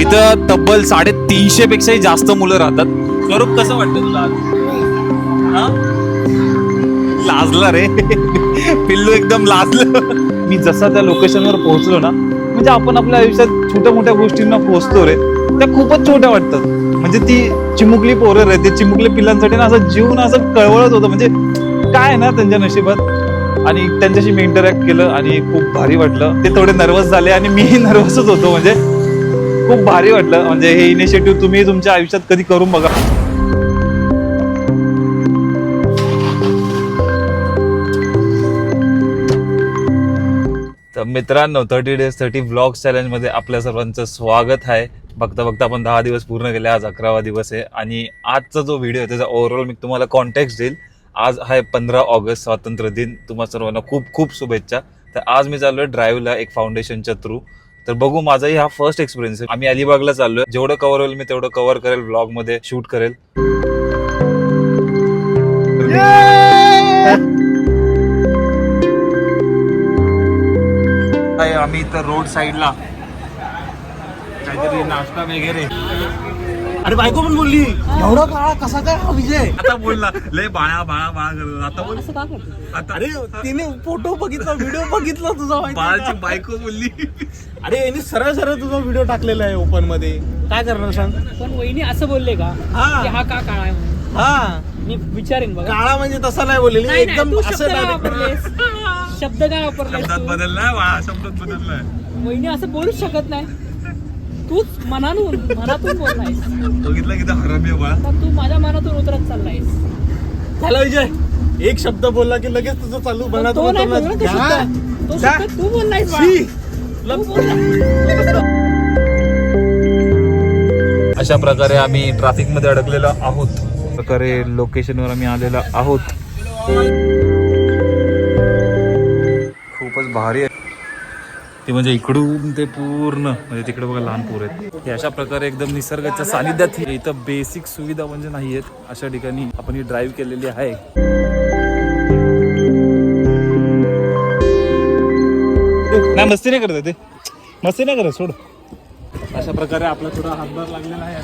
इथं तब्बल 350 पेक्षाही जास्त मुलं राहतात. स्वरूप कसं वाटतं तुला आज? हा? लाजला रे पिल्लू एकदम लाजलं. मी जसा त्या लोकेशनवर पोहोचलो ना, म्हणजे आपण आपल्या आयुष्यात छोट्या मोठ्या गोष्टींना पोहोचतो रे, त्या खूपच छोट्या वाटतात. म्हणजे ती चिमुकली पोरं रे, ते चिमुकली पिल्लांसाठी ना असं जीवन असं कळवळत होतं. म्हणजे काय ना त्यांच्या नशिबात. आणि त्यांच्याशी मी इंटरॅक्ट केलं आणि खूप भारी वाटलं. ते थोडे नर्वस झाले आणि मीही नर्वसच होतो. म्हणजे खूप भारी वाटलं. म्हणजे हे इनिशिएटिव्ह तुम्ही तुमच्या आयुष्यात कधी करून बघा. तर मित्रांनो, 30 days 30 vlogs चॅलेंज मध्ये आपल्या सर्वांचं स्वागत आहे. बघता बघता आपण 10 दिवस पूर्ण केले. आज 11वा दिवस आहे आणि आजचा जो व्हिडिओ आहे त्याचा ओव्हरऑल मी तुम्हाला कॉन्टेक्स्ट देईल. आज आहे 15 ऑगस्ट, स्वातंत्र्य दिन. तुम्हा सर्वांना खूप खूप शुभेच्छा. तर आज मी चाललोय ड्राईव्हला एक फाउंडेशनच्या थ्रू. तर बघू, माझाही हा फर्स्ट एक्सपिरियन्स आहे. आम्ही अलिबागला चाललोय. जेवढं कव्हर होईल मी तेवढं कव्हर करेल, व्लॉग मध्ये शूट करेल. आम्ही इथं रोड साईडला काहीतरी नाश्ता वगैरे. अरे बायको पण बोलली एवढा काळा कसा काय हा विजय. आता बोलला लय बाळा बाळा बाळा करत. आता बोल आता. अरे तिने फोटो बघितला, व्हिडिओ बघितला तुझा. बाळाची बायको बोलली. अरे यांनी सरळ सरळ तुझा व्हिडिओ टाकलेला आहे ओपन मध्ये. काय करणार सांग. पण वहिनी असं बोलले का की हा का काळा आहे म्हणून? हा मी विचारेन बघा. काळा म्हणजे तसा नाही बोललेली, नाही, नाही, एकदम तू असं शब्द काय direct. वापरलेस? शब्द काय वापरलेस शब्दात तू? बदललाय बाळा, शब्दात बदललाय. वहिनी असं बोलूच शकत नाही. तूच मनातून बोललायस. बघितलं किती हरामी आहे बाळा. पण तू माझ्या मनातून उतरत चाललायस. झाला विजय, एक शब्द बोलला की लगेच तुझं चालू पण तो नाही बोलला तो शब्द. तो शब्द तू बोललायस बाळा. तू बोलला. अशा प्रकारे आम्ही ट्रॅफिक मध्ये अडकलेलो आहोत. प्रकारे लोकेशनवर आम्ही आलेलो आहोत. खूपच भारी आहे ते. म्हणजे इकडून ते पूर्ण, म्हणजे तिकडे बघा लहान पोर आहेत. हे अशा प्रकारे एकदम निसर्गाच्या सानिध्यात. इथं बेसिक सुविधा म्हणजे नाही आहेत. अशा ठिकाणी आपण ही ड्राईव्ह केलेली आहे. नाही, मस्ती नाही करत ते, मस्ती नाही करत, सोड. अशा प्रकारे आपला थोडा हातभार लागलेला आहे.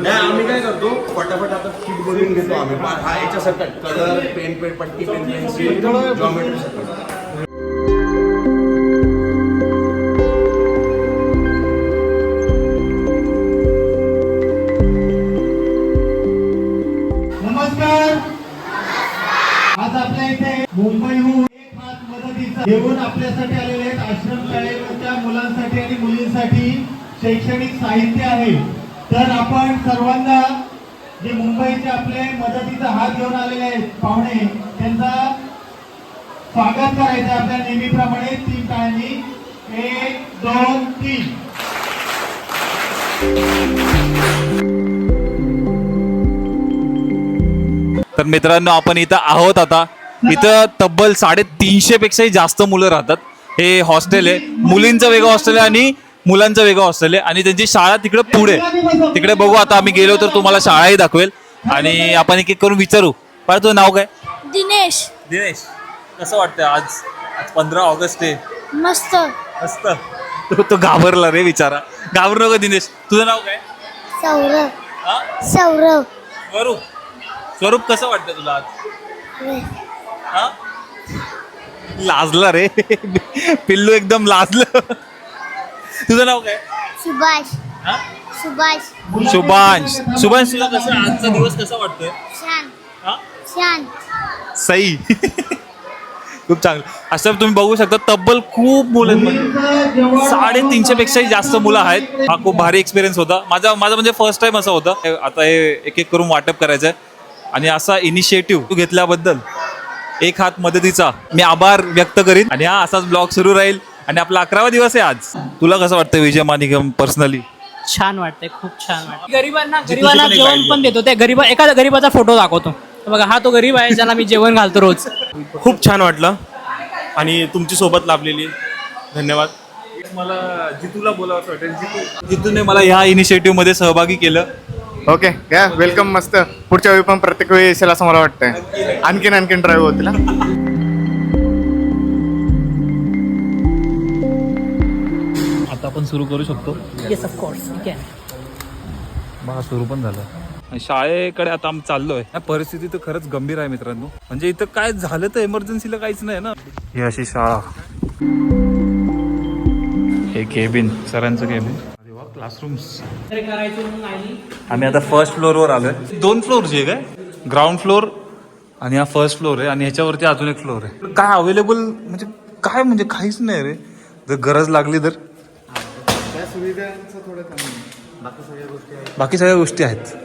नाही, आम्ही काय करतो फटाफट आता किट बनवून घेतो आम्ही. हा याच्यासाठी कलर, पेन, पट्टी, पेन, पेन्सिल, जॉमेट्री सकट. नमस्कार. आज आपल्या इथे मुंबईहून एक हात मदतीचा घेऊन आपल्यासाठी आलेले आहेत. आश्रमशाळेच्या मुलांसाठी आणि मुलींसाठी शैक्षणिक साहित्य आहे. तर आपण सर्वांना जे मुंबईचे आपले मदतीचा हात घेऊन आलेले आहेत पाहुणे, त्यांचा स्वागत करायचं आपल्या नेहमीप्रमाणे 3 टाळ्यांनी. 1 2 3. तर मित्रांनो, आपण इथं आहोत आता. इथं तब्बल 350 पेक्षाही जास्त मुलं राहतात. हे हॉस्टेल आहे. मुलींचं वेगळं हॉस्टेल आहे आणि मुलांचं वेगळं हॉस्टेल आहे. आणि त्यांची शाळा तिकडे पुढे. तिकडे बघू आता. आम्ही गेलो तर तुम्हाला शाळाही दाखवेल आणि आपण एक एक करून विचारू. पण तुझं नाव काय? दिनेश. दिनेश, कसं वाटतं आज 15 ऑगस्ट आहे? मस्त. मस्त. तो घाबरला रे बिचारा. घाबरू नको दिनेश. तुझं नाव काय? सौरभ. हा? सौरभ. स्वरूप. स्वरूप, कसं वाटतं तुला आज? हा? लाजला रे पिल्लू एकदम लाजलं. तुझं नाव काय? सुभाष. हा? सुभाष. शुभांश. शुभांश, तुला कसं आजचा दिवस कसा वाटतोय? छान. हा? छान. सई. खूप चांगलं. असं तुम्ही बघू शकता, तब्बल खूप मुलं आहेत. 350 पेक्षाही जास्त मुलं आहेत. हा खूप भारी एक्सपिरियन्स होता माझा म्हणजे फर्स्ट टाइम असं होतं. आता हे एक एक करून वाटप करायचं आहे. आणि असा इनिशिएटिव्ह घेतल्याबद्दल एक हात मदतीचा मी आभार व्यक्त करीन. आणि हा असाच ब्लॉग सुरू राहील. आणि आपला 11वा दिवस आहे आज. तुला कसं वाटतं विजय मानिकम पर्सनली? छान वाटतंय, खूप छान वाटतं. गरिबांना जेवण पण देतो. त्या एखाद्या गरीबाचा फोटो दाखवतो. बघा, हा तो गरीब आहे ज्याला मी जेवण घालतो रोज. खूप छान वाटलं आणि तुमची सोबत लाभलेली. धन्यवाद. मला जितूला बोलावं वाटेल. जितूने मला ह्या इनिशिएटिव्ह मध्ये सहभागी केलं. ओके, या वेलकम. मस्त. पुढच्या वेळी पण प्रत्येक वेळी येईल असं मला वाटतंय. आणखीन ड्राईव्ह होतील. आपण सुरू करू शकतो. येस ऑफकोर्स ठीक आहे. बघा सुरू पण झालं. आणि शाळेकडे आता आम्ही चाललोय. परिस्थिती तर खरंच गंभीर आहे मित्रांनो. म्हणजे इथं काय झालं तर इमर्जन्सीला काहीच नाही ना. ही अशी शाळा, हे केबिन, सरांचं केबिन, अरे वा क्लासरूम्स. करायचं म्हणून आली. आम्ही आता फर्स्ट फ्लोअरवर आलोय. 2 फ्लोअरची आहे काय? ग्राउंड फ्लोअर आणि हा फर्स्ट फ्लोअर आहे आणि ह्याच्यावरती अजून एक फ्लोअर आहे. काय अवेलेबल म्हणजे काय म्हणजे काहीच नाही रे. जर गरज लागली तर त्या सुविधांचं थोडं कमी, बाकी सगळ्या गोष्टी आहेत.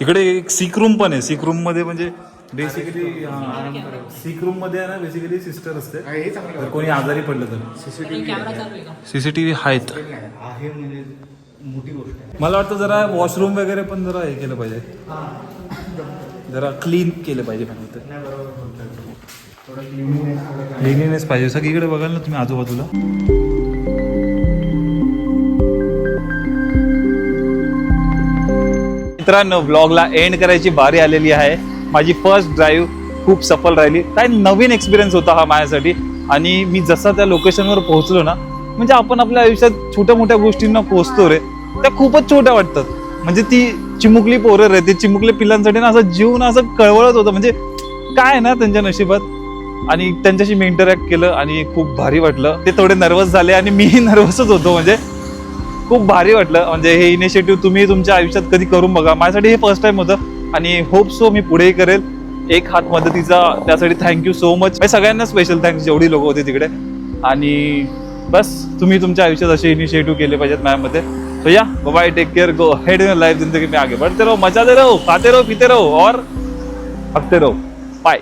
इकडे एक सीक रूम पण आहे. सीक रूम मध्ये म्हणजे बेसिकली सीक रूम मध्ये आहे ना, बेसिकली सिस्टर असते. हे चांगलं जर कोणी आजारी पडलं तर कॅमेरा चालू आहे का? सीसीटीव्ही आहेत. आहे, म्हणजे मोठी गोष्ट आहे. मला वाटतं जरा वॉशरूम वगैरे पण जरा हे केलं पाहिजे, जरा क्लीन केलं पाहिजे. क्लिनिनेस पाहिजे सगळीकडे. बघाल ना तुम्ही आजूबाजूला. मित्रांनो ब्लॉगला एंड करायची बारी आलेली आहे. माझी फर्स्ट ड्राईव्ह खूप सफल राहिली. काय नवीन एक्सपिरियन्स होता हा माझ्यासाठी. आणि मी जसा त्या लोकेशनवर पोहोचलो ना, म्हणजे आपण आपल्या आयुष्यात छोट्या मोठ्या गोष्टींना पोहोचतो रे, त्या खूपच छोट्या वाटतात. म्हणजे ती चिमुकली पोरं रे, ते चिमुकल्या पिल्लांसाठी ना असं जीवन असं कळवळत होतं. म्हणजे काय ना त्यांच्या नशिबात. आणि त्यांच्याशी मी इंटरॅक्ट केलं आणि खूप भारी वाटलं. ते थोडे नर्वस झाले आणि मीही नर्वसच होतो. म्हणजे खूप भारी वाटलं. म्हणजे हे इनिशिएटिव्ह तुम्ही तुमच्या आयुष्यात कधी करून बघा. माझ्यासाठी हे फर्स्ट टाइम होतं आणि होप सो मी पुढेही करेल. एक हात मदतीचा, त्यासाठी थँक्यू सो मच. सगळ्यांना स्पेशल थँक्स जेवढी लोक होती तिकडे. आणि बस तुम्ही तुमच्या आयुष्यात असे इनिशिएटिव्ह केले पाहिजेत माझ्यामध्ये. तो या bye, take care, go ahead in life. जिंदगी में आगे बढ़ते रहो, मजा दे रहो, खाते रहो, पीते रहो और हकते रहो. बाय.